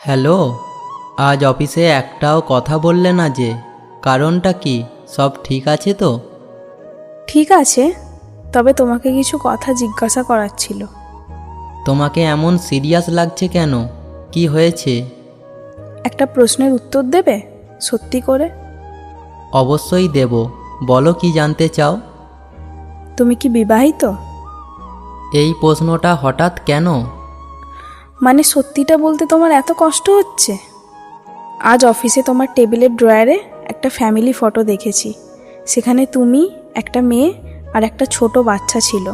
Hello, আজ অফিসে একটাও কথা বললে না যে? কারণটা কি? সব ঠিক আছে তো? ঠিক আছে, তবে তোমাকে কিছু কথা জিজ্ঞাসা করার ছিল। তোমাকে এমন সিরিয়াস লাগছে কেন? কি হয়েছে? একটা প্রশ্নের উত্তর দেবে সত্যি করে? অবশ্যই দেব, বলো কি জানতে চাও? তুমি কি বিবাহিত? এই প্রশ্নটা হঠাৎ কেন? মানে সত্যিটা বলতে তোমার এত কষ্ট হচ্ছে? আজ অফিসে তোমার টেবিলের ড্রয়ারে একটা ফ্যামিলি ফটো দেখেছি। সেখানে তুমি, একটা মেয়ে আর একটা ছোট বাচ্চা ছিল।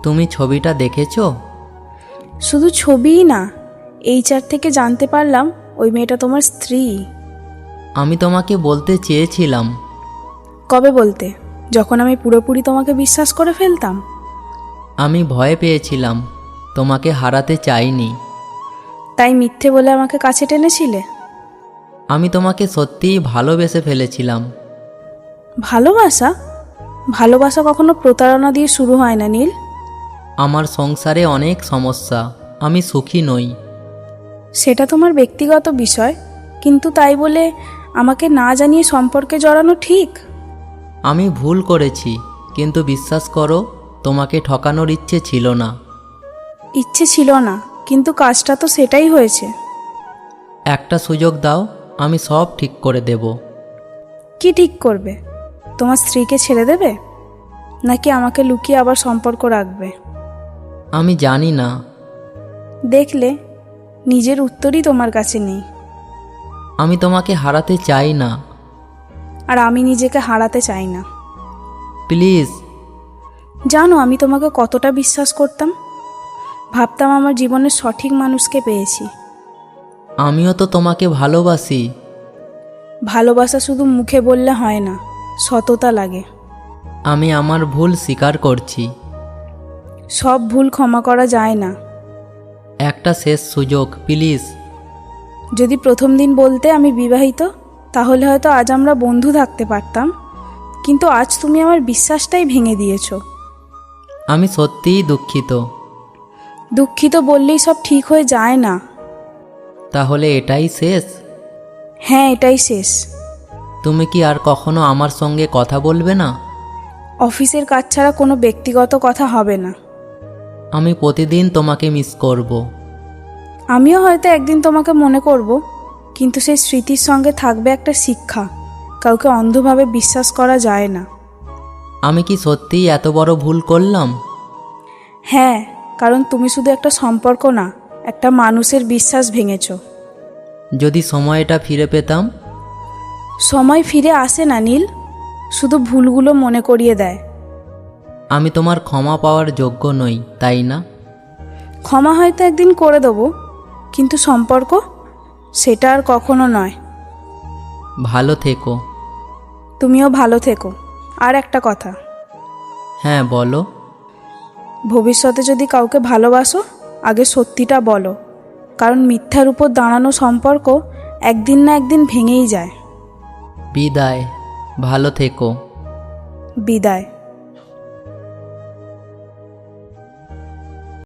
তুমি ছবিটা দেখেছো? শুধু ছবিই না, HR থেকে জানতে পারলাম ওই মেয়েটা তোমার স্ত্রী। আমি তোমাকে বলতে চেয়েছিলাম। কবে বলতে? যখন আমি পুরোপুরি তোমাকে বিশ্বাস করে ফেলতাম। আমি ভয় পেয়েছিলাম, তোমাকে হারাতে চাইনি। তাই মিথ্যে বলে আমাকে কাছে টেনেছিলে? আমি তোমাকে সত্যিই ভালোবেসে ফেলেছিলাম। ভালোবাসা? ভালোবাসা কখনো প্রতারণা দিয়ে শুরু হয় না নীল। আমার সংসারে অনেক সমস্যা, আমি সুখী নই। সেটা তোমার ব্যক্তিগত বিষয়, কিন্তু তাই বলে আমাকে না জানিয়ে সম্পর্কে জড়ানো ঠিক? আমি ভুল করেছি, কিন্তু বিশ্বাস করো, তোমাকে ঠকানোর ইচ্ছে ছিল না। ইচ্ছে ছিল না, কিন্তু কাজটা তো সেটাই হয়েছে। একটা সুযোগ দাও, আমি সব ঠিক করে দেব। কি ঠিক করবে? তোমার স্ত্রীকে ছেড়ে দেবে, নাকি আমাকে লুকিয়ে আবার সম্পর্ক রাখবে? আমি জানি না। দেখলে, নিজের উত্তরই তোমার কাছে নেই। আমি তোমাকে হারাতে চাই না। আর আমি নিজেকে হারাতে চাই না। প্লিজ। জানো আমি তোমাকে কতটা বিশ্বাস করতাম? ভাবতাম আমার জীবনের সঠিক মানুষকে পেয়েছি। আমিও তো তোমাকে ভালোবাসি। ভালোবাসা শুধু মুখে বললে হয় না, সততা লাগে। আমি আমার ভুল স্বীকার করছি। সব ভুল ক্ষমা করা যায় না। একটা শেষ সুযোগ, প্লিজ। যদি প্রথম দিন বলতে আমি বিবাহিত, তাহলে হয়তো আজ আমরা বন্ধু থাকতে পারতাম। কিন্তু আজ তুমি আমার বিশ্বাসটাই ভেঙে দিয়েছো। আমি সত্যিই দুঃখিত। দুঃখিত বললেই সব ঠিক হয়ে যায় না। তাহলে এটাই শেষ? হ্যাঁ, এটাই শেষ। তুমি কি আর কখনো আমার সঙ্গে কথা বলবে না? অফিসের কাজ ছাড়া কোনো ব্যক্তিগত কথা হবে না। আমি প্রতিদিন তোমাকে মিস করব। আমিও হয়তো একদিন তোমাকে মনে করব, কিন্তু সেই স্মৃতির সঙ্গে থাকবে একটা শিক্ষা, কাউকে অন্ধভাবে বিশ্বাস করা যায় না। আমি কি সত্যিই এত বড় ভুল করলাম? হ্যাঁ, কারণ তুমি শুধু একটা সম্পর্ক না, একটা মানুষের বিশ্বাস ভেঙেছো। যদি সময়টা ফিরে পেতাম? সময় ফিরে আসে না নীল, শুধু ভুলগুলো মনে করিয়ে দেয়। আমি তোমার ক্ষমা পাওয়ার যোগ্য নই, তাই না? ক্ষমা হয়তো একদিন করে দেবো, কিন্তু সম্পর্ক, সেটা আর কখনো নয়। ভালো থেকো। তুমিও ভালো থেকো। আর একটা কথা, হ্যাঁ, বলো। ভবিষ্যতে যদি কাউকে ভালোবাসো, আগে সত্যিটা বলো, কারণ মিথ্যার উপর দাঁড়ানো সম্পর্ক একদিন না একদিন ভেঙেই যায়। বিদায়, ভালো থেকো। বিদায়।